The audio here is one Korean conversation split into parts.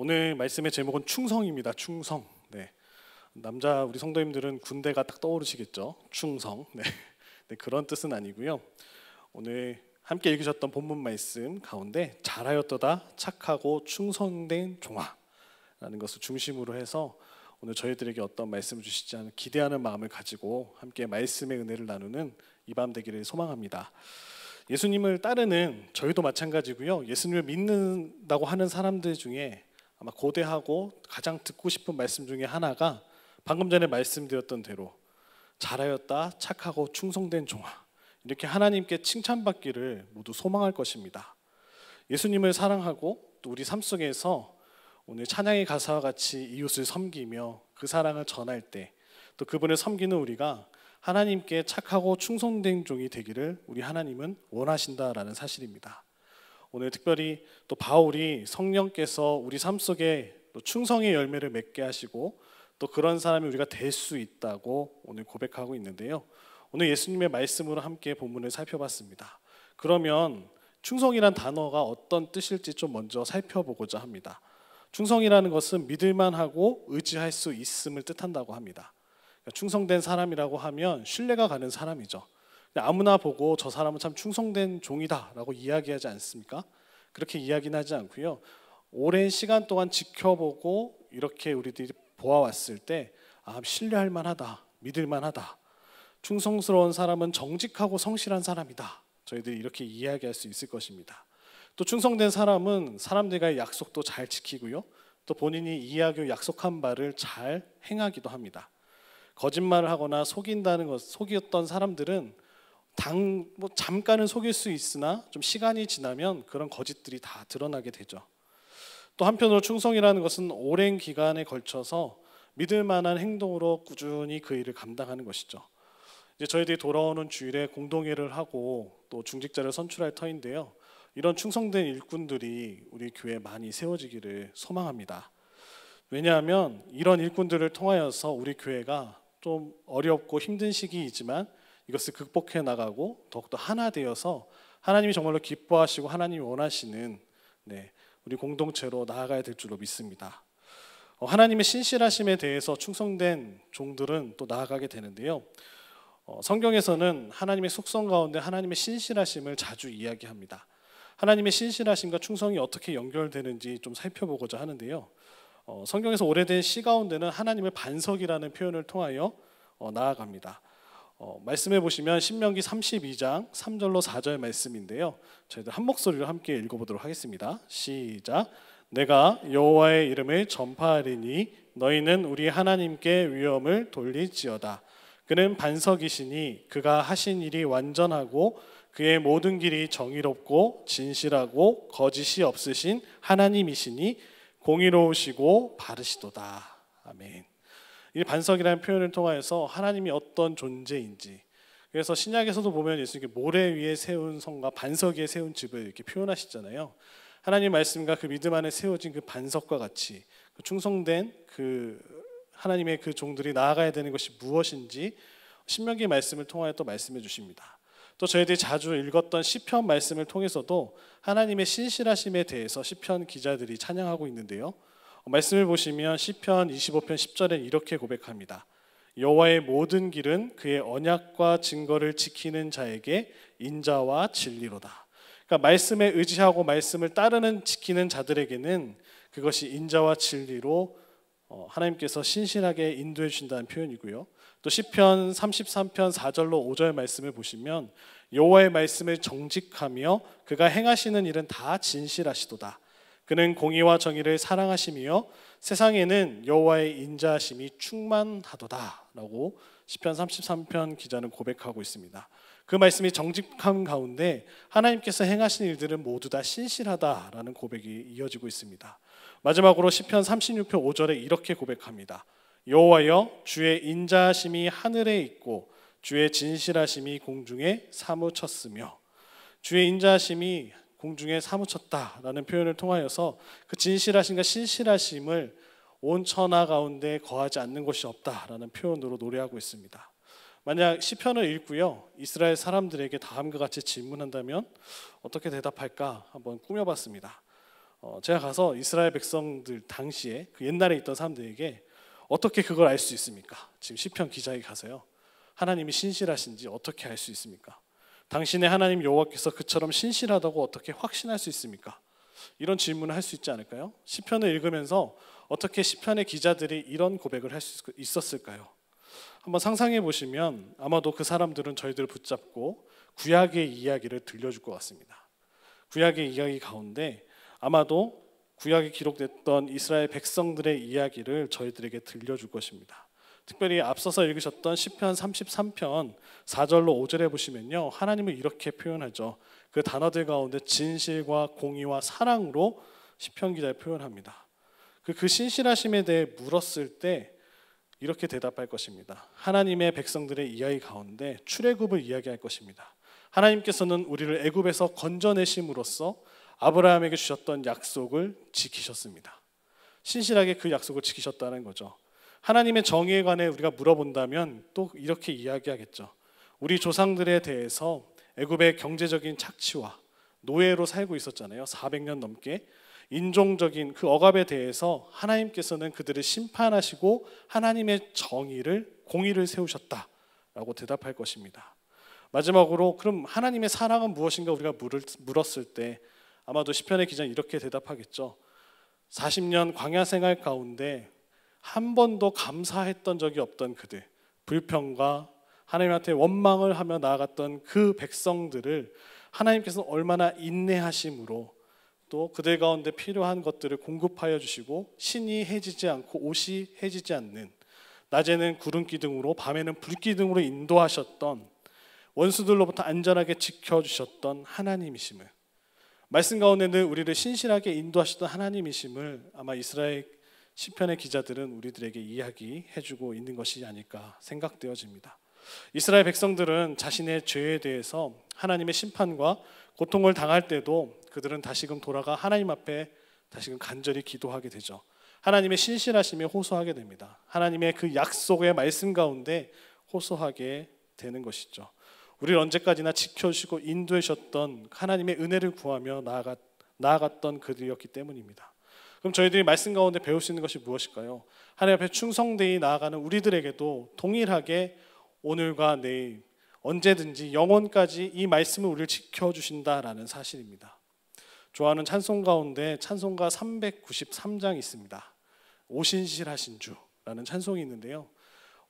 오늘 말씀의 제목은 충성입니다. 충성. 네. 남자 우리 성도님들은 군대가 딱 떠오르시겠죠. 충성. 네. 네, 그런 뜻은 아니고요. 오늘 함께 읽으셨던 본문 말씀 가운데 잘하였도다 착하고 충성된 종아라는 것을 중심으로 해서 오늘 저희들에게 어떤 말씀을 주시지 않은 기대하는 마음을 가지고 함께 말씀의 은혜를 나누는 이 밤 되기를 소망합니다. 예수님을 따르는 저희도 마찬가지고요. 예수님을 믿는다고 하는 사람들 중에 아마 고대하고 가장 듣고 싶은 말씀 중에 하나가 방금 전에 말씀드렸던 대로 잘하였다 착하고 충성된 종아, 이렇게 하나님께 칭찬받기를 모두 소망할 것입니다. 예수님을 사랑하고 또 우리 삶 속에서 오늘 찬양의 가사와 같이 이웃을 섬기며 그 사랑을 전할 때 또 그분을 섬기는 우리가 하나님께 착하고 충성된 종이 되기를 우리 하나님은 원하신다라는 사실입니다. 오늘 특별히 또 바울이 성령께서 우리 삶 속에 또 충성의 열매를 맺게 하시고 또 그런 사람이 우리가 될 수 있다고 오늘 고백하고 있는데요. 오늘 예수님의 말씀으로 함께 본문을 살펴봤습니다. 그러면 충성이란 단어가 어떤 뜻일지 좀 먼저 살펴보고자 합니다. 충성이라는 것은 믿을만하고 의지할 수 있음을 뜻한다고 합니다. 그러니까 충성된 사람이라고 하면 신뢰가 가는 사람이죠. 아무나 보고 저 사람은 참 충성된 종이다 라고 이야기하지 않습니까? 그렇게 이야기는 하지 않고요. 오랜 시간 동안 지켜보고 이렇게 우리들이 보아왔을 때 신뢰할 만하다, 믿을 만하다. 충성스러운 사람은 정직하고 성실한 사람이다. 저희들이 이렇게 이야기할 수 있을 것입니다. 또 충성된 사람은 사람들과의 약속도 잘 지키고요. 또 본인이 이야기하고 약속한 바를 잘 행하기도 합니다. 거짓말을 하거나 속였던 사람들은 잠깐은 속일 수 있으나 좀 시간이 지나면 그런 거짓들이 다 드러나게 되죠. 또 한편으로 충성이라는 것은 오랜 기간에 걸쳐서 믿을 만한 행동으로 꾸준히 그 일을 감당하는 것이죠. 이제 저희들이 돌아오는 주일에 공동회를 하고 또 중직자를 선출할 터인데요. 이런 충성된 일꾼들이 우리 교회에 많이 세워지기를 소망합니다. 왜냐하면 이런 일꾼들을 통하여서 우리 교회가 좀 어렵고 힘든 시기이지만 이것을 극복해 나가고 더욱더 하나 되어서 하나님이 정말로 기뻐하시고 하나님이 원하시는 우리 공동체로 나아가야 될 줄로 믿습니다. 하나님의 신실하심에 대해서 충성된 종들은 또 나아가게 되는데요. 성경에서는 하나님의 속성 가운데 하나님의 신실하심을 자주 이야기합니다. 하나님의 신실하심과 충성이 어떻게 연결되는지 좀 살펴보고자 하는데요. 성경에서 오래된 시 가운데는 하나님을 반석이라는 표현을 통하여 나아갑니다. 말씀해 보시면 신명기 32장 3절로 4절 말씀인데요. 저희들 한 목소리로 함께 읽어보도록 하겠습니다. 시작. 내가 여호와의 이름을 전파하리니 너희는 우리 하나님께 위엄을 돌릴지어다. 그는 반석이시니 그가 하신 일이 완전하고 그의 모든 길이 정의롭고 진실하고 거짓이 없으신 하나님이시니 공의로우시고 바르시도다. 아멘. 이 반석이라는 표현을 통하여서 하나님이 어떤 존재인지, 그래서 신약에서도 보면 예수님께 모래 위에 세운 성과 반석 위에 세운 집을 이렇게 표현하시잖아요. 하나님 말씀과 그 믿음 안에 세워진 그 반석과 같이 그 충성된 그 하나님의 그 종들이 나아가야 되는 것이 무엇인지 신명기 말씀을 통하여 또 말씀해 주십니다. 또 저희들이 자주 읽었던 시편 말씀을 통해서도 하나님의 신실하심에 대해서 시편 기자들이 찬양하고 있는데요. 말씀을 보시면 시편 25편 10절에 이렇게 고백합니다. 여호와의 모든 길은 그의 언약과 증거를 지키는 자에게 인자와 진리로다. 그러니까 말씀에 의지하고 말씀을 따르는 지키는 자들에게는 그것이 인자와 진리로 하나님께서 신실하게 인도해 주신다는 표현이고요. 또 시편 33편 4절로 5절 말씀을 보시면 여호와의 말씀을 정직하며 그가 행하시는 일은 다 진실하시도다. 그는 공의와 정의를 사랑하시며 세상에는 여호와의 인자하심이 충만하도다라고 시편 33편 기자는 고백하고 있습니다. 그 말씀이 정직함 가운데 하나님께서 행하신 일들은 모두 다 신실하다라는 고백이 이어지고 있습니다. 마지막으로 시편 36편 5절에 이렇게 고백합니다. 여호와여 주의 인자하심이 하늘에 있고 주의 진실하심이 공중에 사무쳤으며, 주의 인자하심이 공중에 사무쳤다라는 표현을 통하여서 그 진실하심과 신실하심을 온 천하 가운데 거하지 않는 것이 없다라는 표현으로 노래하고 있습니다. 만약 시편을 읽고요 이스라엘 사람들에게 다음과 같이 질문한다면 어떻게 대답할까 한번 꾸며봤습니다. 제가 가서 이스라엘 백성들 당시에 그 옛날에 있던 사람들에게 어떻게 그걸 알 수 있습니까? 지금 시편 기자에 가서요. 하나님이 신실하신지 어떻게 알 수 있습니까? 당신의 하나님 여호와께서 그처럼 신실하다고 어떻게 확신할 수 있습니까? 이런 질문을 할 수 있지 않을까요? 시편을 읽으면서 어떻게 시편의 기자들이 이런 고백을 할 수 있었을까요? 한번 상상해 보시면 아마도 그 사람들은 저희들을 붙잡고 구약의 이야기를 들려줄 것 같습니다. 구약의 이야기 가운데 아마도 구약에 기록됐던 이스라엘 백성들의 이야기를 저희들에게 들려줄 것입니다. 특별히 앞서서 읽으셨던 시편 33편 4절로 5절에 보시면요, 하나님을 이렇게 표현하죠. 그 단어들 가운데 진실과 공의와 사랑으로 시편 기자를 표현합니다. 그 신실하심에 대해 물었을 때 이렇게 대답할 것입니다. 하나님의 백성들의 이야기 가운데 출애굽을 이야기할 것입니다. 하나님께서는 우리를 애굽에서 건져내심으로써 아브라함에게 주셨던 약속을 지키셨습니다. 신실하게 그 약속을 지키셨다는 거죠. 하나님의 정의에 관해 우리가 물어본다면 또 이렇게 이야기하겠죠. 우리 조상들에 대해서 애굽의 경제적인 착취와 노예로 살고 있었잖아요. 400년 넘게. 인종적인 그 억압에 대해서 하나님께서는 그들을 심판하시고 하나님의 공의를 세우셨다라고 대답할 것입니다. 마지막으로 그럼 하나님의 사랑은 무엇인가 우리가 물었을 때 아마도 시편의 기자는 이렇게 대답하겠죠. 40년 광야 생활 가운데 한 번도 감사했던 적이 없던 그들, 불평과 하나님한테 원망을 하며 나아갔던 그 백성들을 하나님께서 얼마나 인내하심으로 또 그들 가운데 필요한 것들을 공급하여 주시고 신이 해지지 않고 옷이 해지지 않는, 낮에는 구름 기둥으로 밤에는 불 기둥으로 인도하셨던, 원수들로부터 안전하게 지켜주셨던 하나님이심을, 말씀 가운데는 우리를 신실하게 인도하셨던 하나님이심을 아마 이스라엘 시편의 기자들은 우리들에게 이야기해주고 있는 것이 아닐까 생각되어집니다. 이스라엘 백성들은 자신의 죄에 대해서 하나님의 심판과 고통을 당할 때도 그들은 다시금 돌아가 하나님 앞에 다시금 간절히 기도하게 되죠. 하나님의 신실하심에 호소하게 됩니다. 하나님의 그 약속의 말씀 가운데 호소하게 되는 것이죠. 우리를 언제까지나 지켜주시고 인도해 주셨던 하나님의 은혜를 구하며 나아갔던 그들이었기 때문입니다. 그럼 저희들이 말씀 가운데 배울 수 있는 것이 무엇일까요? 하나님 앞에 충성되이 나아가는 우리들에게도 동일하게 오늘과 내일 언제든지 영원까지 이 말씀을 우리를 지켜주신다라는 사실입니다. 좋아하는 찬송 가운데 찬송가 393장이 있습니다. 오신실하신 주라는 찬송이 있는데요.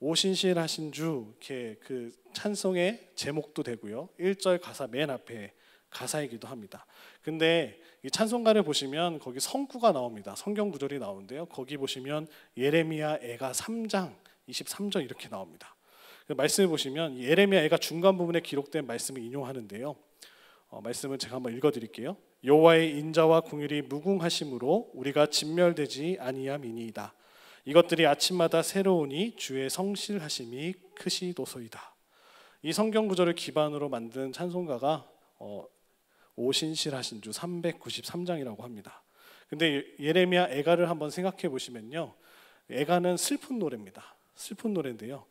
오신실하신 주, 이렇게 그 찬송의 제목도 되고요. 1절 가사 맨 앞에 가사이기도 합니다. 근데 이 찬송가를 보시면 거기 성구가 나옵니다. 성경 구절이 나오는데요. 거기 보시면 예레미야 애가 3장 23절 이렇게 나옵니다. 말씀을 보시면 예레미야 애가 중간 부분에 기록된 말씀을 인용하는데요. 말씀을 제가 한번 읽어드릴게요. 여호와의 인자와 긍휼이 무궁하심으로 우리가 진멸되지 아니함이니이다. 이것들이 아침마다 새로우니 주의 성실하심이 크시도소이다. 이 성경 구절을 기반으로 만든 찬송가가 오신실하신 주 393장이라고 합니다. 근데 예레미야 애가를 한번 생각해 보시면요, 애가는 슬픈 노래입니다. 슬픈 노래인데요,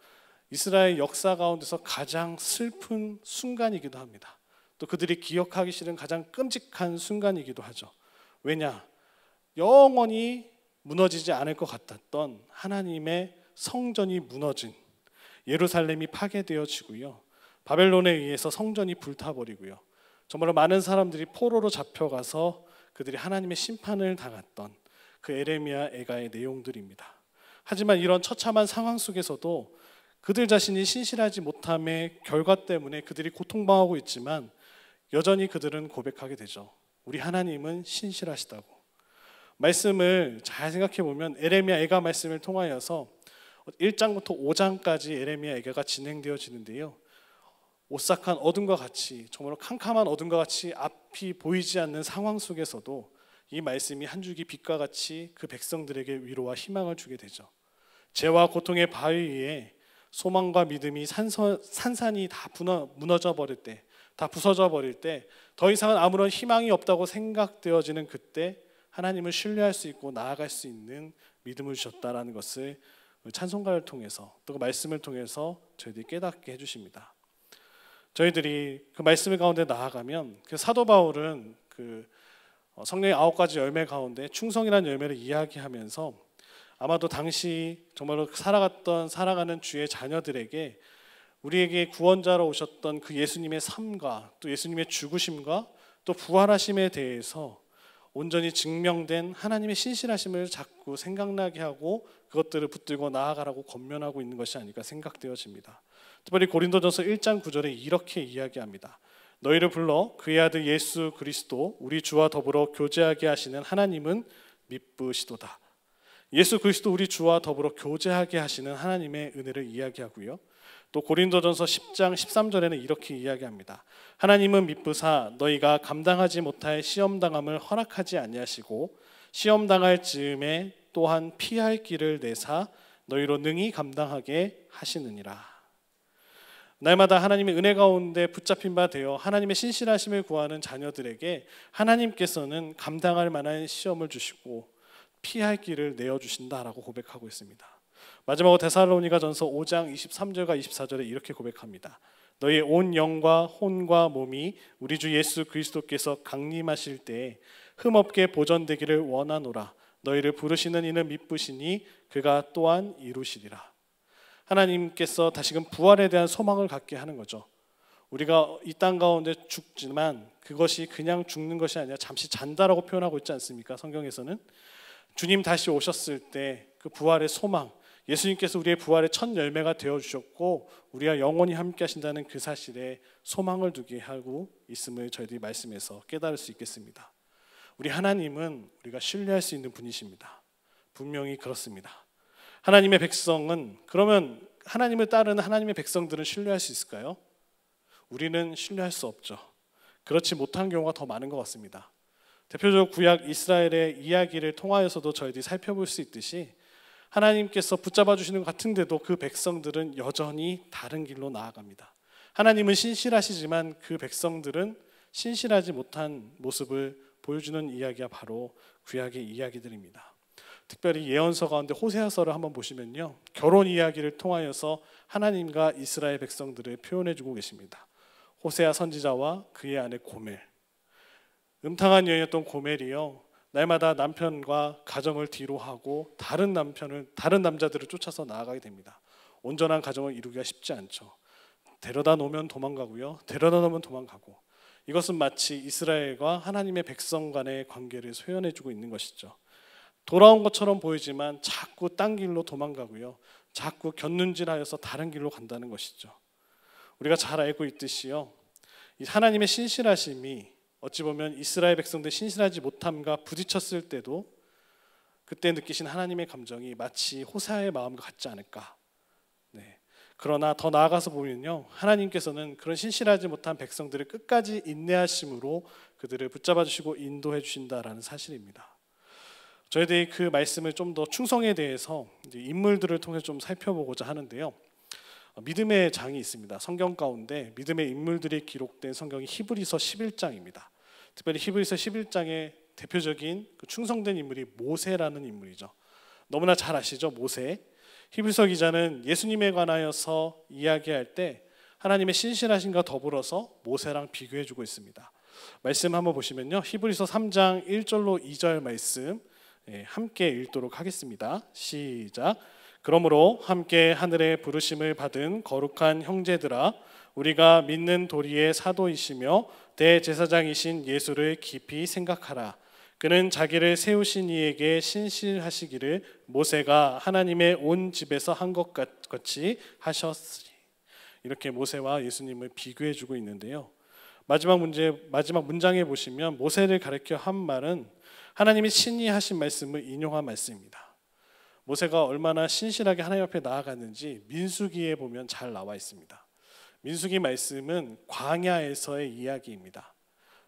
이스라엘 역사 가운데서 가장 슬픈 순간이기도 합니다. 또 그들이 기억하기 싫은 가장 끔찍한 순간이기도 하죠. 왜냐? 영원히 무너지지 않을 것 같았던 하나님의 성전이 무너진, 예루살렘이 파괴되어지고요, 바벨론에 의해서 성전이 불타버리고요, 정말로 많은 사람들이 포로로 잡혀가서 그들이 하나님의 심판을 당했던 그 예레미야 애가의 내용들입니다. 하지만 이런 처참한 상황 속에서도 그들 자신이 신실하지 못함의 결과 때문에 그들이 고통당하고 있지만 여전히 그들은 고백하게 되죠. 우리 하나님은 신실하시다고. 말씀을 잘 생각해 보면 예레미야 애가 말씀을 통하여서 1장부터 5장까지 예레미야 애가가 진행되어지는데요, 오싹한 어둠과 같이, 정말로 캄캄한 어둠과 같이 앞이 보이지 않는 상황 속에서도 이 말씀이 한 줄기 빛과 같이 그 백성들에게 위로와 희망을 주게 되죠. 죄와 고통의 바위 위에 소망과 믿음이 산산이 다 무너져 버릴 때, 다 부서져 버릴 때, 더 이상은 아무런 희망이 없다고 생각되어지는 그때 하나님을 신뢰할 수 있고 나아갈 수 있는 믿음을 주셨다라는 것을 찬송가를 통해서 또 그 말씀을 통해서 저희들이 깨닫게 해주십니다. 저희들이 그 말씀 가운데 나아가면 그 사도 바울은 성령의 9가지 열매 가운데 충성이라는 열매를 이야기하면서 아마도 당시 정말로 살아가는 주의 자녀들에게 우리에게 구원자로 오셨던 그 예수님의 삶과 또 예수님의 죽으심과 또 부활하심에 대해서 온전히 증명된 하나님의 신실하심을 자꾸 생각나게 하고 그것들을 붙들고 나아가라고 권면하고 있는 것이 아닐까 생각되어집니다. 특별히 고린도전서 1장 9절에 이렇게 이야기합니다. 너희를 불러 그의 아들 예수 그리스도 우리 주와 더불어 교제하게 하시는 하나님은 미쁘시도다. 예수 그리스도 우리 주와 더불어 교제하게 하시는 하나님의 은혜를 이야기하고요. 또 고린도전서 10장 13절에는 이렇게 이야기합니다. 하나님은 미쁘사 너희가 감당하지 못할 시험당함을 허락하지 아니하시고 시험당할 즈음에 또한 피할 길을 내사 너희로 능히 감당하게 하시느니라. 날마다 하나님의 은혜 가운데 붙잡힌 바 되어 하나님의 신실하심을 구하는 자녀들에게 하나님께서는 감당할 만한 시험을 주시고 피할 길을 내어주신다라고 고백하고 있습니다. 마지막으로 데살로니가전서 5장 23절과 24절에 이렇게 고백합니다. 너희의 온 영과 혼과 몸이 우리 주 예수 그리스도께서 강림하실 때에 흠없게 보전되기를 원하노라. 너희를 부르시는 이는 미쁘시니 그가 또한 이루시리라. 하나님께서 다시금 부활에 대한 소망을 갖게 하는 거죠. 우리가 이 땅 가운데 죽지만 그것이 그냥 죽는 것이 아니라 잠시 잔다라고 표현하고 있지 않습니까? 성경에서는 주님 다시 오셨을 때 그 부활의 소망, 예수님께서 우리의 부활의 첫 열매가 되어주셨고 우리와 영원히 함께 하신다는 그 사실에 소망을 두게 하고 있음을 저희들이 말씀에서 깨달을 수 있겠습니다. 우리 하나님은 우리가 신뢰할 수 있는 분이십니다. 분명히 그렇습니다. 하나님의 백성은, 그러면 하나님을 따르는 하나님의 백성들은 신뢰할 수 있을까요? 우리는 신뢰할 수 없죠. 그렇지 못한 경우가 더 많은 것 같습니다. 대표적으로 구약 이스라엘의 이야기를 통하여서도 저희들이 살펴볼 수 있듯이 하나님께서 붙잡아 주시는 것 같은데도 그 백성들은 여전히 다른 길로 나아갑니다. 하나님은 신실하시지만 그 백성들은 신실하지 못한 모습을 보여주는 이야기가 바로 구약의 이야기들입니다. 특별히 예언서 가운데 호세아서를 한번 보시면요, 결혼 이야기를 통하여서 하나님과 이스라엘 백성들을 표현해주고 계십니다. 호세아 선지자와 그의 아내 고멜, 음탕한 여인이었던 고멜이요, 날마다 남편과 가정을 뒤로 하고 다른 남자들을 쫓아서 나아가게 됩니다. 온전한 가정을 이루기가 쉽지 않죠. 데려다 놓으면 도망가고요, 데려다 놓으면 도망가고, 이것은 마치 이스라엘과 하나님의 백성 간의 관계를 소연해주고 있는 것이죠. 돌아온 것처럼 보이지만 자꾸 딴 길로 도망가고요, 자꾸 곁눈질하여서 다른 길로 간다는 것이죠. 우리가 잘 알고 있듯이요, 이 하나님의 신실하심이 어찌 보면 이스라엘 백성들 신실하지 못함과 부딪혔을 때도 그때 느끼신 하나님의 감정이 마치 호세아의 마음과 같지 않을까. 네. 그러나 더 나아가서 보면요, 하나님께서는 그런 신실하지 못한 백성들을 끝까지 인내하심으로 그들을 붙잡아 주시고 인도해 주신다라는 사실입니다. 저희들이 그 말씀을 좀 더 충성에 대해서 인물들을 통해 좀 살펴보고자 하는데요, 믿음의 장이 있습니다. 성경 가운데 믿음의 인물들이 기록된 성경이 히브리서 11장입니다. 특별히 히브리서 11장의 대표적인 그 충성된 인물이 모세라는 인물이죠. 너무나 잘 아시죠, 모세. 히브리서 기자는 예수님에 관하여서 이야기할 때 하나님의 신실하심과 더불어서 모세랑 비교해주고 있습니다. 말씀 한번 보시면요, 히브리서 3장 1절로 2절 말씀 함께 읽도록 하겠습니다. 시작. 그러므로 함께 하늘의 부르심을 받은 거룩한 형제들아, 우리가 믿는 도리의 사도이시며 대제사장이신 예수를 깊이 생각하라. 그는 자기를 세우신 이에게 신실하시기를 모세가 하나님의 온 집에서 한 것 같이 하셨으리. 이렇게 모세와 예수님을 비교해주고 있는데요, 마지막 문장에 보시면 모세를 가리켜 한 말은 하나님이 친히 하신 말씀을 인용한 말씀입니다. 모세가 얼마나 신실하게 하나님 앞에 나아갔는지 민수기에 보면 잘 나와 있습니다. 민수기 말씀은 광야에서의 이야기입니다.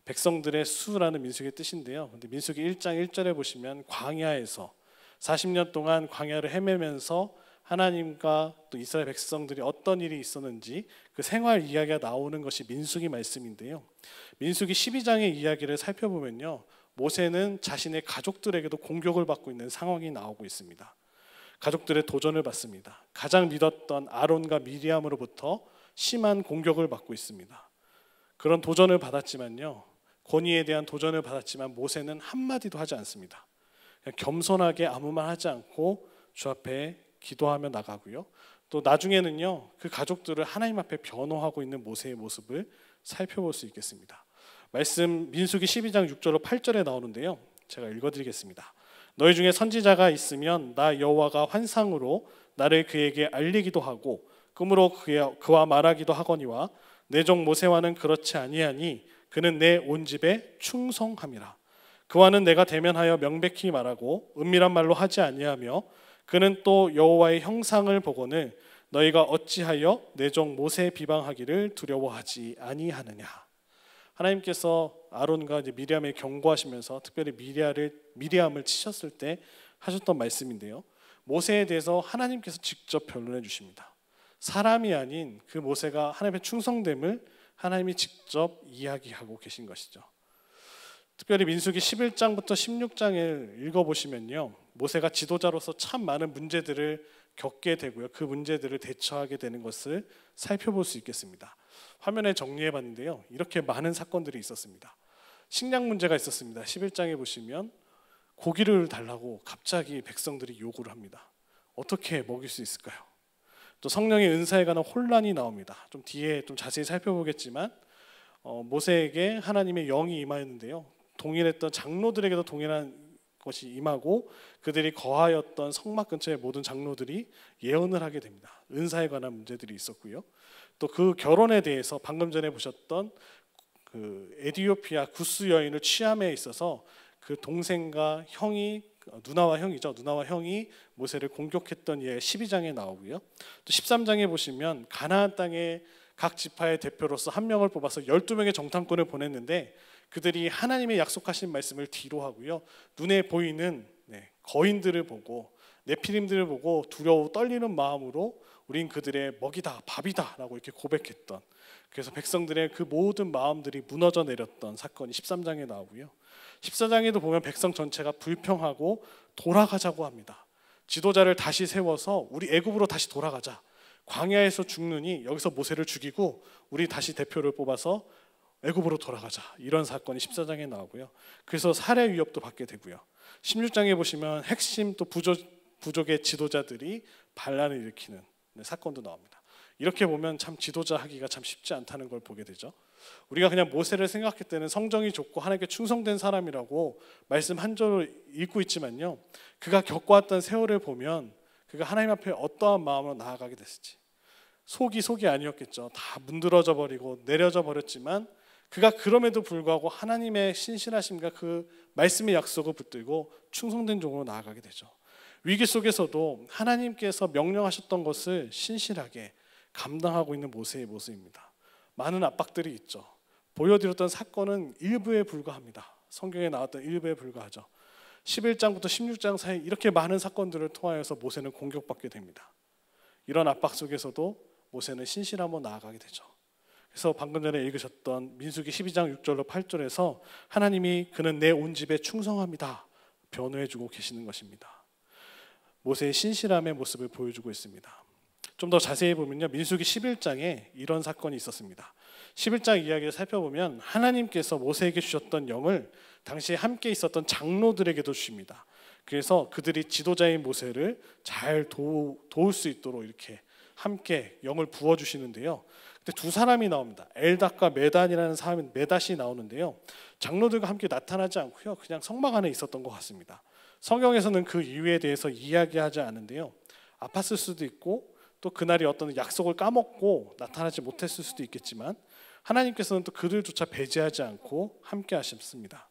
백성들의 수라는 민수기의 뜻인데요, 근데 민수기 1장 1절에 보시면 광야에서 40년 동안 광야를 헤매면서 하나님과 또 이스라엘 백성들이 어떤 일이 있었는지 그 생활 이야기가 나오는 것이 민수기 말씀인데요, 민수기 12장의 이야기를 살펴보면요, 모세는 자신의 가족들에게도 공격을 받고 있는 상황이 나오고 있습니다. 가족들의 도전을 받습니다. 가장 믿었던 아론과 미리암으로부터 심한 공격을 받고 있습니다. 그런 도전을 받았지만요, 권위에 대한 도전을 받았지만 모세는 한마디도 하지 않습니다. 그냥 겸손하게 아무 말 하지 않고 주 앞에 기도하며 나가고요. 또 나중에는요, 그 가족들을 하나님 앞에 변호하고 있는 모세의 모습을 살펴볼 수 있겠습니다. 말씀 민수기 12장 6절로 8절에 나오는데요, 제가 읽어드리겠습니다. 너희 중에 선지자가 있으면 나 여호와가 환상으로 나를 그에게 알리기도 하고 꿈으로 그와 말하기도 하거니와 내 종 모세와는 그렇지 아니하니 그는 내 온 집에 충성함이라. 그와는 내가 대면하여 명백히 말하고 은밀한 말로 하지 아니하며 그는 또 여호와의 형상을 보거늘 너희가 어찌하여 내 종 모세 비방하기를 두려워하지 아니하느냐. 하나님께서 아론과 이제 미리암을 경고하시면서 특별히 미리암을 치셨을 때 하셨던 말씀인데요, 모세에 대해서 하나님께서 직접 변론해 주십니다. 사람이 아닌 그 모세가 하나님의 충성됨을 하나님이 직접 이야기하고 계신 것이죠. 특별히 민수기 11장부터 16장을 읽어보시면요, 모세가 지도자로서 참 많은 문제들을 겪게 되고요, 그 문제들을 대처하게 되는 것을 살펴볼 수 있겠습니다. 화면에 정리해봤는데요, 이렇게 많은 사건들이 있었습니다. 식량 문제가 있었습니다. 11장에 보시면 고기를 달라고 갑자기 백성들이 요구를 합니다. 어떻게 먹일 수 있을까요? 또 성령의 은사에 관한 혼란이 나옵니다. 좀 뒤에 좀 자세히 살펴보겠지만 모세에게 하나님의 영이 임하였는데요, 동일했던 장로들에게도 동일한 것이 임하고 그들이 거하였던 성막 근처의 모든 장로들이 예언을 하게 됩니다. 은사에 관한 문제들이 있었고요. 또 그 결혼에 대해서 방금 전에 보셨던 그 에티오피아 구스 여인을 취함에 있어서 그 동생과 형이, 누나와 형이 모세를 공격했던 예 12장에 나오고요. 또 13장에 보시면 가나안 땅의 각 지파의 대표로서 한 명을 뽑아서 12명의 정탐꾼을 보냈는데 그들이 하나님의 약속하신 말씀을 뒤로 하고요, 눈에 보이는 거인들을 보고 네피림들을 보고 두려워 떨리는 마음으로 우린 그들의 먹이다, 밥이다 라고 이렇게 고백했던, 그래서 백성들의 그 모든 마음들이 무너져 내렸던 사건이 13장에 나오고요. 14장에도 보면 백성 전체가 불평하고 돌아가자고 합니다. 지도자를 다시 세워서 우리 애굽으로 다시 돌아가자, 광야에서 죽느니 여기서 모세를 죽이고 우리 다시 대표를 뽑아서 애굽으로 돌아가자, 이런 사건이 14장에 나오고요. 그래서 살해 위협도 받게 되고요. 16장에 보시면 핵심 또 부족의 지도자들이 반란을 일으키는 사건도 나옵니다. 이렇게 보면 참 지도자 하기가 참 쉽지 않다는 걸 보게 되죠. 우리가 그냥 모세를 생각할 때는 성정이 좋고 하나님께 충성된 사람이라고 말씀 한 절을 읽고 있지만요, 그가 겪어왔던 세월을 보면 그가 하나님 앞에 어떠한 마음으로 나아가게 됐을지, 속이 아니었겠죠. 다 문드러져 버리고 내려져 버렸지만 그가 그럼에도 불구하고 하나님의 신실하심과 그 말씀의 약속을 붙들고 충성된 종으로 나아가게 되죠. 위기 속에서도 하나님께서 명령하셨던 것을 신실하게 감당하고 있는 모세의 모습입니다. 많은 압박들이 있죠. 보여드렸던 사건은 일부에 불과합니다. 성경에 나왔던 일부에 불과하죠. 11장부터 16장 사이 이렇게 많은 사건들을 통하여서 모세는 공격받게 됩니다. 이런 압박 속에서도 모세는 신실함으로 나아가게 되죠. 그래서 방금 전에 읽으셨던 민수기 12장 6절로 8절에서 하나님이 그는 내 온 집에 충성합니다 변호해주고 계시는 것입니다. 모세의 신실함의 모습을 보여주고 있습니다. 좀 더 자세히 보면요, 민수기 11장에 이런 사건이 있었습니다. 11장 이야기를 살펴보면 하나님께서 모세에게 주셨던 영을 당시에 함께 있었던 장로들에게도 주십니다. 그래서 그들이 지도자인 모세를 잘 도울 수 있도록 이렇게 함께 영을 부어주시는데요. 근데 두 사람이 나옵니다. 엘닷과 메단이라는 사람이 메닷이 나오는데요, 장로들과 함께 나타나지 않고요, 그냥 성막 안에 있었던 것 같습니다. 성경에서는 그 이유에 대해서 이야기하지 않은데요, 아팠을 수도 있고 또 그날이 어떤 약속을 까먹고 나타나지 못했을 수도 있겠지만 하나님께서는 또 그들조차 배제하지 않고 함께 하셨습니다.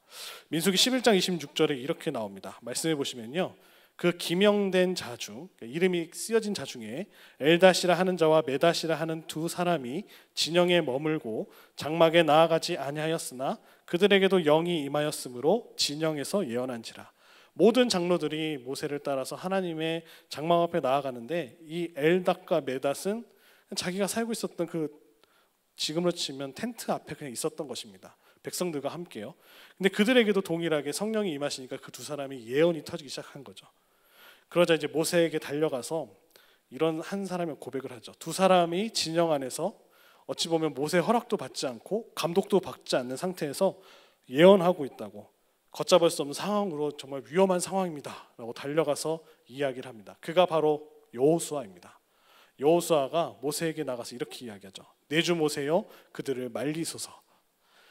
민수기 11장 26절에 이렇게 나옵니다. 말씀해 보시면요, 그 기명된 자 중, 이름이 쓰여진 자 중에 엘닷이라 하는 자와 메닷이라 하는 두 사람이 진영에 머물고 장막에 나아가지 아니하였으나 그들에게도 영이 임하였으므로 진영에서 예언한지라. 모든 장로들이 모세를 따라서 하나님의 장막 앞에 나아가는데 이 엘닷과 메닷은 자기가 살고 있었던 그, 지금으로 치면 텐트 앞에 그냥 있었던 것입니다. 백성들과 함께요. 근데 그들에게도 동일하게 성령이 임하시니까 그 두 사람이 예언이 터지기 시작한 거죠. 그러자 이제 모세에게 달려가서 이런 한 사람의 고백을 하죠. 두 사람이 진영 안에서 어찌 보면 모세 허락도 받지 않고 감독도 받지 않는 상태에서 예언하고 있다고, 걷잡을 수 없는 상황으로 정말 위험한 상황입니다 라고 달려가서 이야기를 합니다. 그가 바로 여호수아입니다. 여호수아가 모세에게 나가서 이렇게 이야기하죠. 내 주 모세여 그들을 말리소서.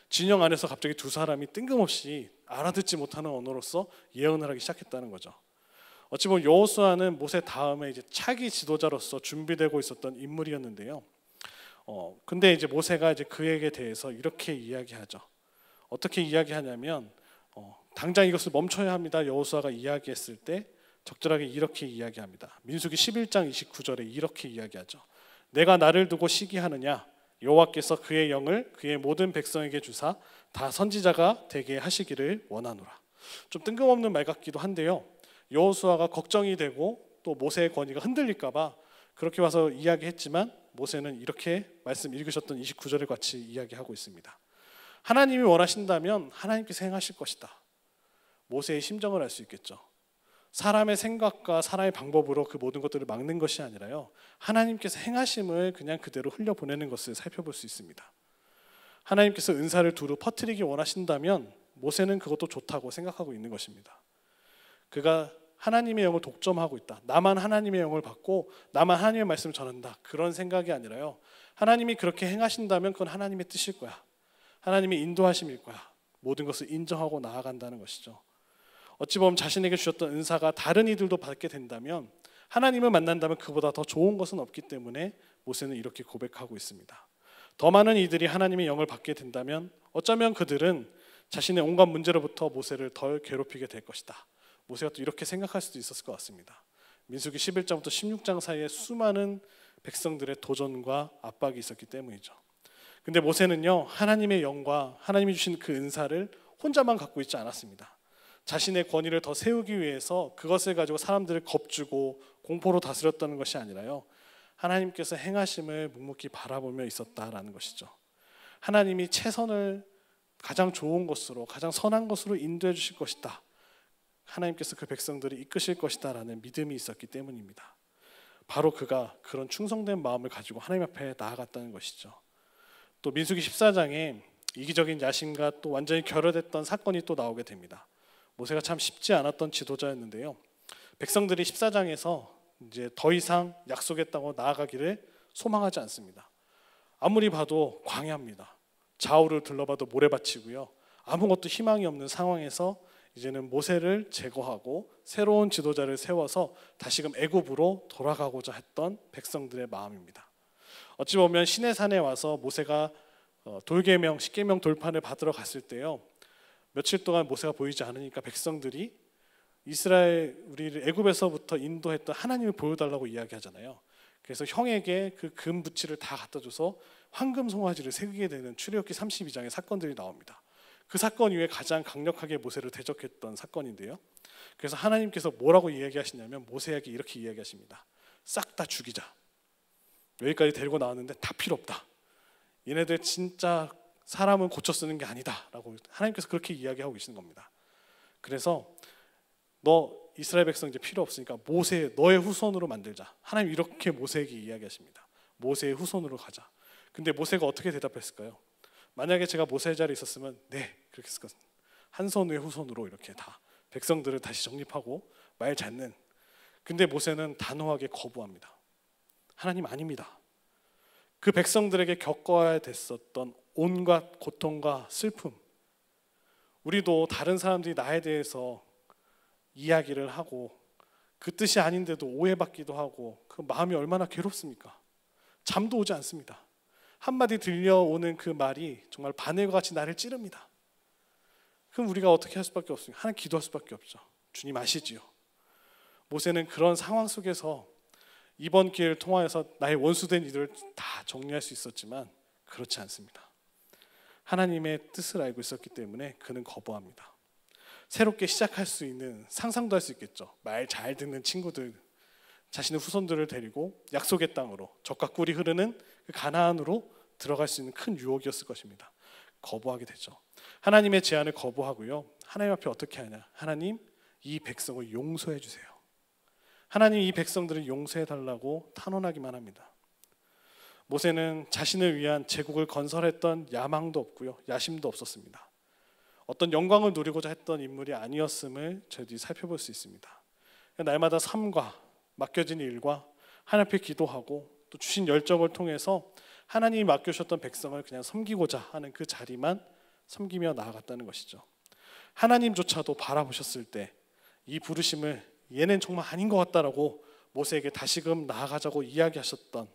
진영 안에서 갑자기 두 사람이 뜬금없이 알아듣지 못하는 언어로서 예언을 하기 시작했다는 거죠. 어찌 보면 여호수아는 모세 다음에 이제 차기 지도자로서 준비되고 있었던 인물이었는데요. 근데 이제 모세가 이제 그에게 대해서 이렇게 이야기하죠. 어떻게 이야기하냐면 당장 이것을 멈춰야 합니다. 여호수아가 이야기했을 때 적절하게 이렇게 이야기합니다. 민수기 11장 29절에 이렇게 이야기하죠. 내가 나를 두고 시기하느냐? 여호와께서 그의 영을 그의 모든 백성에게 주사 다 선지자가 되게 하시기를 원하노라. 좀 뜬금없는 말 같기도 한데요. 여호수아가 걱정이 되고 또 모세의 권위가 흔들릴까 봐 그렇게 와서 이야기했지만 모세는 이렇게 말씀 읽으셨던 29절을 같이 이야기하고 있습니다. 하나님이 원하신다면 하나님께서 행하실 것이다. 모세의 심정을 알 수 있겠죠. 사람의 생각과 사람의 방법으로 그 모든 것들을 막는 것이 아니라요, 하나님께서 행하심을 그냥 그대로 흘려보내는 것을 살펴볼 수 있습니다. 하나님께서 은사를 두루 퍼뜨리기 원하신다면 모세는 그것도 좋다고 생각하고 있는 것입니다. 그가 하나님의 영을 독점하고 있다, 나만 하나님의 영을 받고 나만 하나님의 말씀을 전한다, 그런 생각이 아니라요, 하나님이 그렇게 행하신다면 그건 하나님의 뜻일 거야, 하나님의 인도하심일 거야, 모든 것을 인정하고 나아간다는 것이죠. 어찌 보면 자신에게 주셨던 은사가 다른 이들도 받게 된다면, 하나님을 만난다면 그보다 더 좋은 것은 없기 때문에 모세는 이렇게 고백하고 있습니다. 더 많은 이들이 하나님의 영을 받게 된다면 어쩌면 그들은 자신의 온갖 문제로부터 모세를 덜 괴롭히게 될 것이다. 모세가 또 이렇게 생각할 수도 있었을 것 같습니다. 민수기 11장부터 16장 사이에 수많은 백성들의 도전과 압박이 있었기 때문이죠. 근데 모세는요, 하나님의 영과 하나님이 주신 그 은사를 혼자만 갖고 있지 않았습니다. 자신의 권위를 더 세우기 위해서 그것을 가지고 사람들을 겁주고 공포로 다스렸다는 것이 아니라요, 하나님께서 행하심을 묵묵히 바라보며 있었다라는 것이죠. 하나님이 최선을 가장 좋은 것으로, 가장 선한 것으로 인도해 주실 것이다, 하나님께서 그 백성들을 이끄실 것이다 라는 믿음이 있었기 때문입니다. 바로 그가 그런 충성된 마음을 가지고 하나님 앞에 나아갔다는 것이죠. 또 민수기 14장에 이기적인 야심과 또 완전히 결여됐던 사건이 또 나오게 됩니다. 모세가 참 쉽지 않았던 지도자였는데요, 백성들이 14장에서 이제 더 이상 약속의 땅으로 나아가기를 소망하지 않습니다. 아무리 봐도 광야입니다. 좌우를 둘러봐도 모래밭이고요, 아무것도 희망이 없는 상황에서 이제는 모세를 제거하고 새로운 지도자를 세워서 다시금 애굽으로 돌아가고자 했던 백성들의 마음입니다. 어찌 보면 시내산에 와서 모세가 돌계명, 십계명 돌판을 받으러 갔을 때요, 며칠 동안 모세가 보이지 않으니까 백성들이 이스라엘, 우리를 애굽에서부터 인도했던 하나님을 보여달라고 이야기하잖아요. 그래서 형에게 그 금 부치를 다 갖다 줘서 황금 송아지를 새기게 되는 출애굽기 32장의 사건들이 나옵니다. 그 사건 이후에 가장 강력하게 모세를 대적했던 사건인데요, 그래서 하나님께서 뭐라고 이야기하시냐면 모세에게 이렇게 이야기하십니다. 싹 다 죽이자. 여기까지 데리고 나왔는데 다 필요 없다. 얘네들 진짜 사람은 고쳐 쓰는 게 아니다 라고 하나님께서 그렇게 이야기하고 계시는 겁니다. 그래서 너 이스라엘 백성 이제 필요 없으니까 모세 너의 후손으로 만들자. 하나님 이렇게 모세에게 이야기하십니다. 모세의 후손으로 가자. 근데 모세가 어떻게 대답했을까요? 만약에 제가 모세의 자리에 있었으면 네 그렇게 했을 것입니다. 한 손의 후손으로 이렇게 다 백성들을 다시 정립하고 말 잡는. 근데 모세는 단호하게 거부합니다. 하나님 아닙니다. 그 백성들에게 겪어야 됐었던 온갖 고통과 슬픔, 우리도 다른 사람들이 나에 대해서 이야기를 하고 그 뜻이 아닌데도 오해받기도 하고 그 마음이 얼마나 괴롭습니까? 잠도 오지 않습니다. 한마디 들려오는 그 말이 정말 바늘과 같이 나를 찌릅니다. 그럼 우리가 어떻게 할 수밖에 없습니까? 하나님 기도할 수밖에 없죠. 주님 아시지요. 모세는 그런 상황 속에서 이번 기회를 통하여서 나의 원수된 이들을 다 정리할 수 있었지만 그렇지 않습니다. 하나님의 뜻을 알고 있었기 때문에 그는 거부합니다. 새롭게 시작할 수 있는, 상상도 할 수 있겠죠. 말 잘 듣는 친구들, 자신의 후손들을 데리고 약속의 땅으로, 젖과 꿀이 흐르는 그 가나안으로 들어갈 수 있는 큰 유혹이었을 것입니다. 거부하게 되죠. 하나님의 제안을 거부하고요, 하나님 앞에 어떻게 하냐, 하나님 이 백성을 용서해 주세요. 하나님 이 백성들을 용서해 달라고 탄원하기만 합니다. 모세는 자신을 위한 제국을 건설했던 야망도 없고요, 야심도 없었습니다. 어떤 영광을 누리고자 했던 인물이 아니었음을 저희들이 살펴볼 수 있습니다. 날마다 삶과 맡겨진 일과 하나님 앞에 기도하고 또 주신 열정을 통해서 하나님이 맡겨주셨던 백성을 그냥 섬기고자 하는 그 자리만 섬기며 나아갔다는 것이죠. 하나님조차도 바라보셨을 때 이 부르심을 얘는 정말 아닌 것 같다라고 모세에게 다시금 나아가자고 이야기하셨던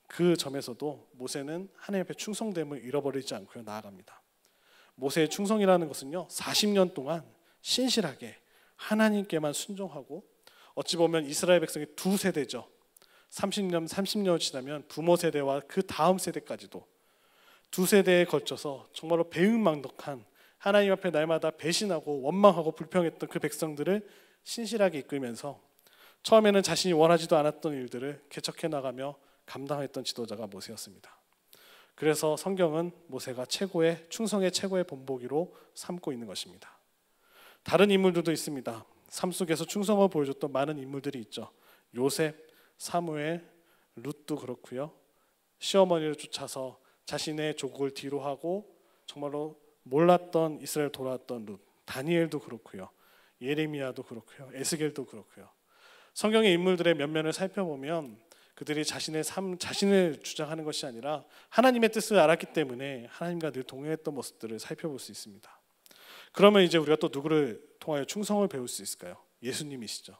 그 점에서도 모세는 하나님 앞에 충성됨을 잃어버리지 않고 나아갑니다. 모세의 충성이라는 것은요, 40년 동안 신실하게 하나님께만 순종하고, 어찌 보면 이스라엘 백성이 두 세대죠. 30년을 지나면 부모 세대와 그 다음 세대까지도 두 세대에 걸쳐서 정말로 배은망덕한, 하나님 앞에 날마다 배신하고 원망하고 불평했던 그 백성들을 신실하게 이끌면서 처음에는 자신이 원하지도 않았던 일들을 개척해 나가며 감당했던 지도자가 모세였습니다. 그래서 성경은 모세가 충성의 최고의 본보기로 삼고 있는 것입니다. 다른 인물들도 있습니다. 삶 속에서 충성을 보여줬던 많은 인물들이 있죠. 요셉, 사무엘, 룻도 그렇고요. 시어머니를 쫓아서 자신의 조국을 뒤로 하고 정말로 몰랐던 이스라엘 돌아왔던 룻, 다니엘도 그렇고요. 예레미야도 그렇고요. 에스겔도 그렇고요. 성경의 인물들의 면면을 살펴보면 그들이 자신의 삶, 자신을 주장하는 것이 아니라 하나님의 뜻을 알았기 때문에 하나님과 늘 동행했던 모습들을 살펴볼 수 있습니다. 그러면 이제 우리가 또 누구를 통하여 충성을 배울 수 있을까요? 예수님이시죠.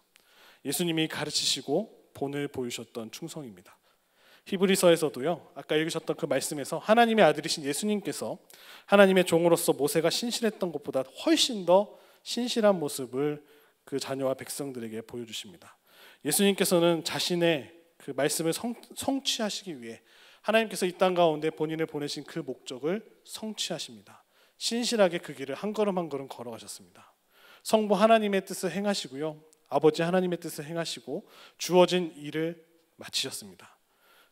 예수님이 가르치시고 본을 보이셨던 충성입니다. 히브리서에서도요, 아까 읽으셨던 그 말씀에서 하나님의 아들이신 예수님께서 하나님의 종으로서 모세가 신실했던 것보다 훨씬 더 신실한 모습을 그 자녀와 백성들에게 보여주십니다. 예수님께서는 자신의 그 말씀을 성취하시기 위해 하나님께서 이 땅 가운데 본인을 보내신 그 목적을 성취하십니다. 신실하게 그 길을 한 걸음 한 걸음 걸어가셨습니다. 성부 하나님의 뜻을 행하시고요, 아버지 하나님의 뜻을 행하시고 주어진 일을 마치셨습니다.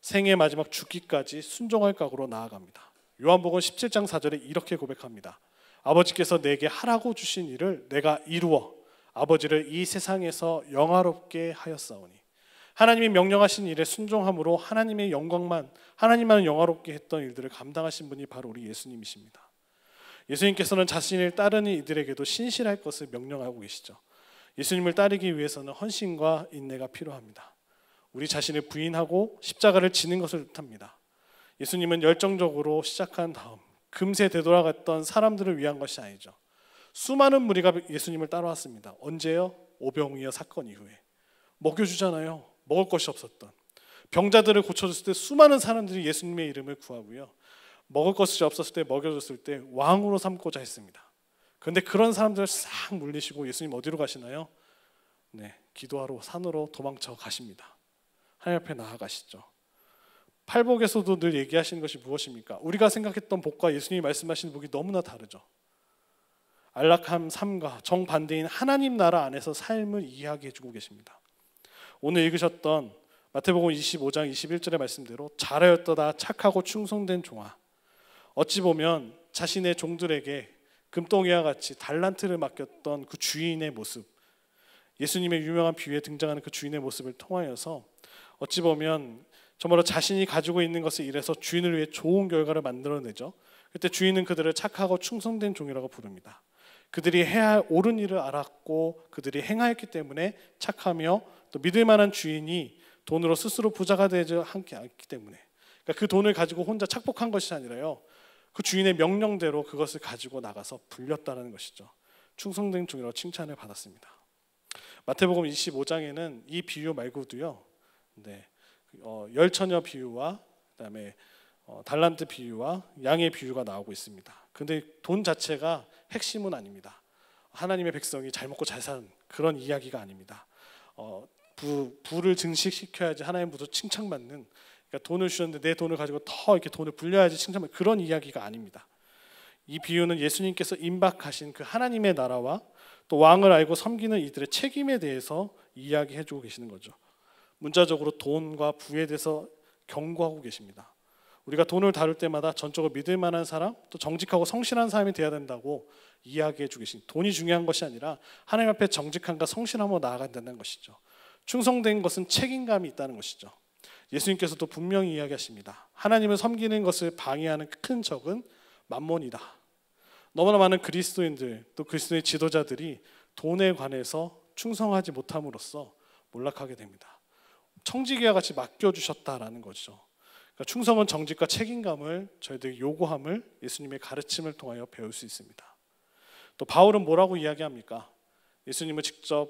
생의 마지막 죽기까지 순종할 각오로 나아갑니다. 요한복음 17장 4절에 이렇게 고백합니다. 아버지께서 내게 하라고 주신 일을 내가 이루어 아버지를 이 세상에서 영화롭게 하였사오니, 하나님이 명령하신 일에 순종함으로 하나님의 영광만, 하나님만을 영화롭게 했던 일들을 감당하신 분이 바로 우리 예수님이십니다. 예수님께서는 자신을 따르는 이들에게도 신실할 것을 명령하고 계시죠. 예수님을 따르기 위해서는 헌신과 인내가 필요합니다. 우리 자신을 부인하고 십자가를 지는 것을 뜻합니다. 예수님은 열정적으로 시작한 다음 금세 되돌아갔던 사람들을 위한 것이 아니죠. 수많은 무리가 예수님을 따라왔습니다. 언제요? 오병이어 사건 이후에. 먹여주잖아요. 먹을 것이 없었던. 병자들을 고쳐줬을 때 수많은 사람들이 예수님의 이름을 구하고요, 먹을 것이 없었을 때 먹여줬을 때 왕으로 삼고자 했습니다. 그런데 그런 사람들을 싹 물리시고 예수님 어디로 가시나요? 기도하러 산으로 도망쳐 가십니다. 하나님 앞에 나아가시죠. 팔복에서도 늘 얘기하시는 것이 무엇입니까? 우리가 생각했던 복과 예수님이 말씀하시는 복이 너무나 다르죠. 안락한 삶과 정반대인 하나님 나라 안에서 삶을 이해하게 해주고 계십니다. 오늘 읽으셨던 마태복음 25장 21절의 말씀대로 잘하였도다 착하고 충성된 종아, 어찌 보면 자신의 종들에게 금덩이와 같이 달란트를 맡겼던 그 주인의 모습, 예수님의 유명한 비유에 등장하는 그 주인의 모습을 통하여서 어찌 보면 정말로 자신이 가지고 있는 것을 일해서 주인을 위해 좋은 결과를 만들어내죠. 그때 주인은 그들을 착하고 충성된 종이라고 부릅니다. 그들이 해야 할 옳은 일을 알았고 그들이 행하였기 때문에 착하며, 또 믿을 만한 주인이 돈으로 스스로 부자가 되지 않기 때문에, 그러니까 그 돈을 가지고 혼자 착복한 것이 아니라요, 그 주인의 명령대로 그것을 가지고 나가서 불렸다는 것이죠. 충성된 종이라고 칭찬을 받았습니다. 마태복음 25장에는 이 비유 말고도요, 열처녀 비유와 그다음에 달란트 비유와 양의 비유가 나오고 있습니다. 근데 돈 자체가 핵심은 아닙니다. 하나님의 백성이 잘 먹고 잘 사는 그런 이야기가 아닙니다. 부를 증식시켜야지 하나님 부도 칭찬받는, 그러니까 돈을 주셨는데 내 돈을 가지고 더 이렇게 돈을 불려야지 칭찬받는 그런 이야기가 아닙니다. 이 비유는 예수님께서 임박하신 그 하나님의 나라와 또 왕을 알고 섬기는 이들의 책임에 대해서 이야기해주고 계시는 거죠. 문자적으로 돈과 부에 대해서 경고하고 계십니다. 우리가 돈을 다룰 때마다 전적으로 믿을 만한 사람, 또 정직하고 성실한 사람이 되어야 된다고 이야기해주고 계십니다. 돈이 중요한 것이 아니라 하나님 앞에 정직함과 성실함으로 나아간다는 것이죠. 충성된 것은 책임감이 있다는 것이죠. 예수님께서도 분명히 이야기하십니다. 하나님을 섬기는 것을 방해하는 큰 적은 만몬이다. 너무나 많은 그리스도인들 또 그리스도의 지도자들이 돈에 관해서 충성하지 못함으로써 몰락하게 됩니다. 청지기와 같이 맡겨주셨다라는 거죠. 그러니까 충성은 정직과 책임감을 저희들이 요구함을 예수님의 가르침을 통하여 배울 수 있습니다. 또 바울은 뭐라고 이야기합니까? 예수님을 직접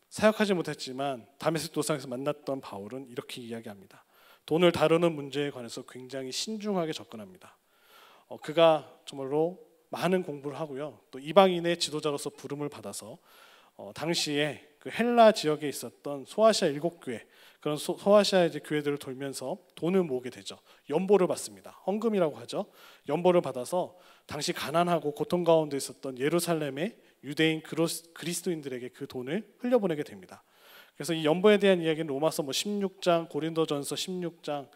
사역하지 못했지만 다메섹 도상에서 만났던 바울은 이렇게 이야기합니다. 돈을 다루는 문제에 관해서 굉장히 신중하게 접근합니다. 그가 정말로 많은 공부를 하고요. 또 이방인의 지도자로서 부름을 받아서 당시에 그 헬라 지역에 있었던 소아시아 7교회 그런 소아시아 이제 교회들을 돌면서 돈을 모으게 되죠. 연보를 받습니다. 헌금이라고 하죠. 연보를 받아서 당시 가난하고 고통 가운데 있었던 예루살렘의 유대인 그리스도인들에게 그 돈을 흘려보내게 됩니다. 그래서 이 연보에 대한 이야기는 로마서 16장, 고린도전서 16장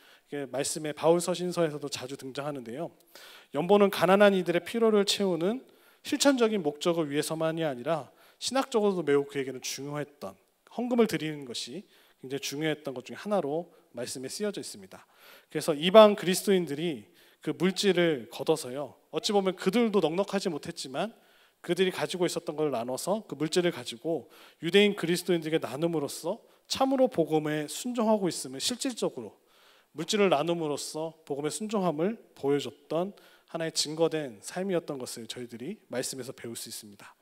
말씀에 바울 서신서에서도 자주 등장하는데요. 연보는 가난한 이들의 필요를 채우는 실천적인 목적을 위해서만이 아니라 신학적으로도 매우 그에게는 중요했던, 헌금을 드리는 것이 굉장히 중요했던 것 중에 하나로 말씀에 쓰여져 있습니다. 그래서 이방 그리스도인들이 그 물질을 걷어서요, 어찌 보면 그들도 넉넉하지 못했지만 그들이 가지고 있었던 걸 나눠서 그 물질을 가지고 유대인 그리스도인들에게 나눔으로써 참으로 복음에 순종하고 있음을 실질적으로 물질을 나눔으로써 복음의 순종함을 보여줬던 하나의 증거된 삶이었던 것을 저희들이 말씀에서 배울 수 있습니다.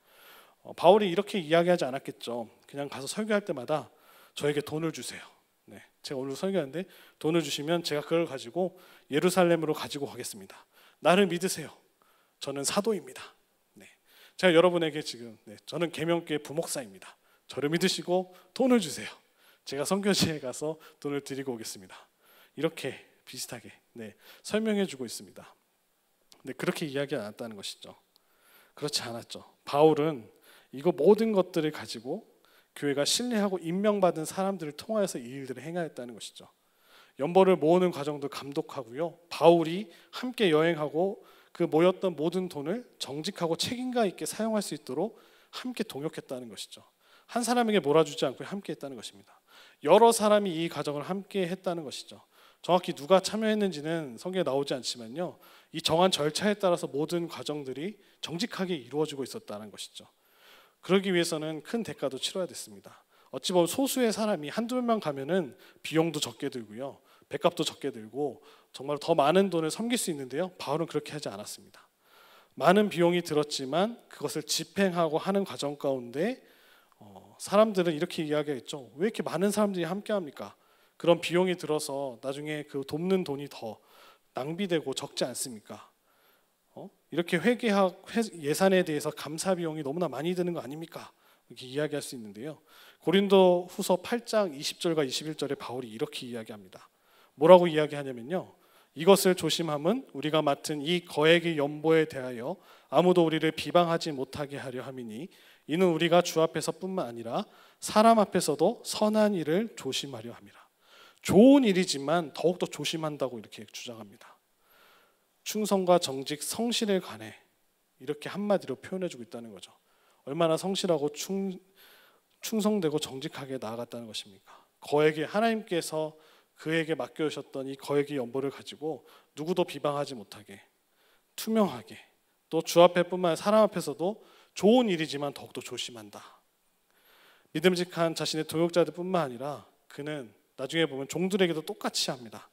바울이 이렇게 이야기하지 않았겠죠. 그냥 가서 설교할 때마다 저에게 돈을 주세요. 네, 제가 오늘 설교하는데 돈을 주시면 제가 그걸 가지고 예루살렘으로 가지고 가겠습니다. 나를 믿으세요. 저는 사도입니다. 네, 제가 여러분에게 지금 저는 계명교회 부목사입니다. 저를 믿으시고 돈을 주세요. 제가 선교지에 가서 돈을 드리고 오겠습니다. 이렇게 비슷하게 설명해주고 있습니다. 그렇게 이야기 안 했다는 것이죠. 그렇지 않았죠. 바울은 이거 모든 것들을 가지고 교회가 신뢰하고 임명받은 사람들을 통하여서 이 일들을 행하였다는 것이죠. 연보를 모으는 과정도 감독하고요. 바울이 함께 여행하고 그 모였던 모든 돈을 정직하고 책임감 있게 사용할 수 있도록 함께 동역했다는 것이죠. 한 사람에게 몰아주지 않고 함께 했다는 것입니다. 여러 사람이 이 과정을 함께 했다는 것이죠. 정확히 누가 참여했는지는 성경에 나오지 않지만요. 이 정한 절차에 따라서 모든 과정들이 정직하게 이루어지고 있었다는 것이죠. 그러기 위해서는 큰 대가도 치러야 됐습니다. 어찌 보면 소수의 사람이 한두 명만 가면은 비용도 적게 들고요. 배값도 적게 들고 정말 더 많은 돈을 섬길 수 있는데요. 바울은 그렇게 하지 않았습니다. 많은 비용이 들었지만 그것을 집행하고 하는 과정 가운데 사람들은 이렇게 이야기했죠. 왜 이렇게 많은 사람들이 함께 합니까? 그런 비용이 들어서 나중에 그 돕는 돈이 더 낭비되고 적지 않습니까? 이렇게 예산에 대해서 감사 비용이 너무나 많이 드는 거 아닙니까? 이렇게 이야기할 수 있는데요. 고린도 후서 8장 20절과 21절에 바울이 이렇게 이야기합니다. 뭐라고 이야기하냐면요. 이것을 조심함은 우리가 맡은 이 거액의 연보에 대하여 아무도 우리를 비방하지 못하게 하려 함이니 이는 우리가 주 앞에서뿐만 아니라 사람 앞에서도 선한 일을 조심하려 함이라. 좋은 일이지만 더욱더 조심한다고 이렇게 주장합니다. 충성과 정직, 성실에 관해 이렇게 한마디로 표현해주고 있다는 거죠. 얼마나 성실하고 충성되고 정직하게 나아갔다는 것입니까? 거액의 하나님께서 그에게 맡겨주셨던 이 거액의 연보를 가지고 누구도 비방하지 못하게 투명하게 또 주 앞에뿐만 아니라 사람 앞에서도 좋은 일이지만 더욱더 조심한다. 믿음직한 자신의 동역자들뿐만 아니라 그는 나중에 보면 종들에게도 똑같이 합니다.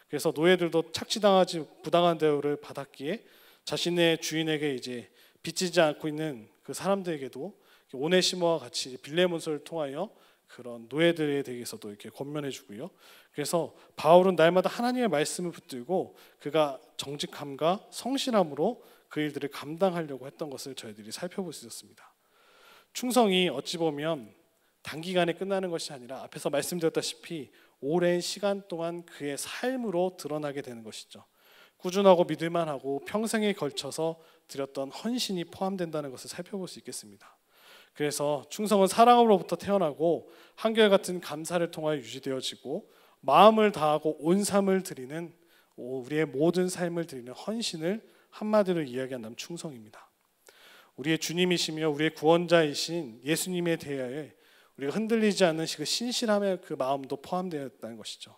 그래서 노예들도 착취당하지 부당한 대우를 받았기에 자신의 주인에게 이제 빚지지 않고 있는 그 사람들에게도 오네시모와 같이 빌레몬서를 통하여 그런 노예들에 대해서도 이렇게 권면해주고요. 그래서 바울은 날마다 하나님의 말씀을 붙들고 그가 정직함과 성실함으로 그 일들을 감당하려고 했던 것을 저희들이 살펴볼 수 있었습니다. 충성이 어찌 보면 단기간에 끝나는 것이 아니라 앞에서 말씀드렸다시피 오랜 시간 동안 그의 삶으로 드러나게 되는 것이죠. 꾸준하고 믿을만하고 평생에 걸쳐서 드렸던 헌신이 포함된다는 것을 살펴볼 수 있겠습니다. 그래서 충성은 사랑으로부터 태어나고 한결같은 감사를 통하여 유지되어지고 마음을 다하고 온 삶을 드리는 우리의 모든 삶을 드리는 헌신을 한마디로 이야기한다면 충성입니다. 우리의 주님이시며 우리의 구원자이신 예수님에 대하여 우리가 흔들리지 않는 그 신실함의 그 마음도 포함되어 있다는 것이죠.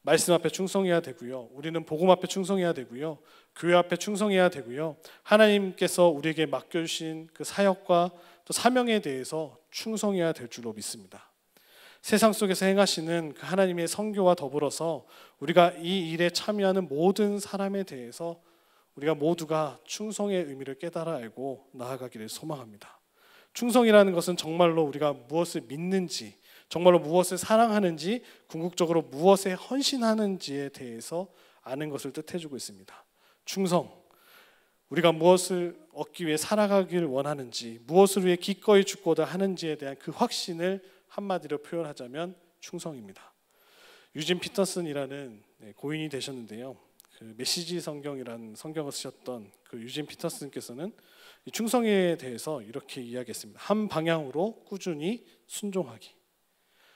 말씀 앞에 충성해야 되고요. 우리는 복음 앞에 충성해야 되고요. 교회 앞에 충성해야 되고요. 하나님께서 우리에게 맡겨주신 그 사역과 또 사명에 대해서 충성해야 될 줄로 믿습니다. 세상 속에서 행하시는 그 하나님의 선교와 더불어서 우리가 이 일에 참여하는 모든 사람에 대해서 우리가 모두가 충성의 의미를 깨달아 알고 나아가기를 소망합니다. 충성이라는 것은 정말로 우리가 무엇을 믿는지, 정말로 무엇을 사랑하는지, 궁극적으로 무엇에 헌신하는지에 대해서 아는 것을 뜻해주고 있습니다. 충성, 우리가 무엇을 얻기 위해 살아가길 원하는지, 무엇을 위해 기꺼이 죽고자 하는지에 대한 그 확신을 한마디로 표현하자면 충성입니다. 유진 피터슨이라는 고인이 되셨는데요. 그 메시지 성경이라는 성경을 쓰셨던 그 유진 피터슨께서는 이 충성에 대해서 이렇게 이야기했습니다. 한 방향으로 꾸준히 순종하기.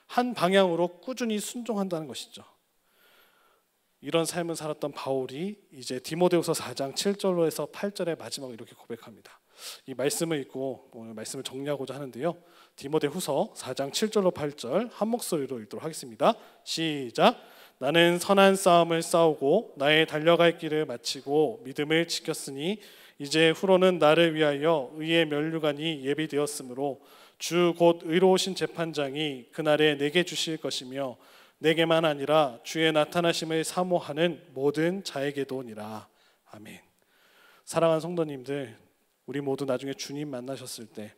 한 방향으로 꾸준히 순종한다는 것이죠. 이런 삶을 살았던 바울이 이제 디모데후서 4장 7절로 해서 8절의 마지막으로 이렇게 고백합니다. 이 말씀을 읽고 오늘 말씀을 정리하고자 하는데요. 디모데후서 4장 7절로 8절 한 목소리로 읽도록 하겠습니다. 시작. 나는 선한 싸움을 싸우고 나의 달려갈 길을 마치고 믿음을 지켰으니 이제 후로는 나를 위하여 의의 면류관이 예비되었으므로 주 곧 의로우신 재판장이 그날에 내게 주실 것이며 내게만 아니라 주의 나타나심을 사모하는 모든 자에게도니라. 아멘. 사랑하는 성도님들, 우리 모두 나중에 주님 만나셨을 때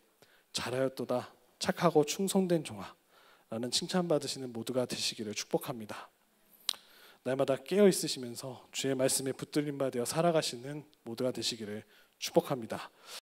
잘하였도다 착하고 충성된 종아라는 칭찬받으시는 모두가 되시기를 축복합니다. 날마다 깨어 있으시면서 주의 말씀에 붙들림 받아 살아가시는 모두가 되시기를 축복합니다.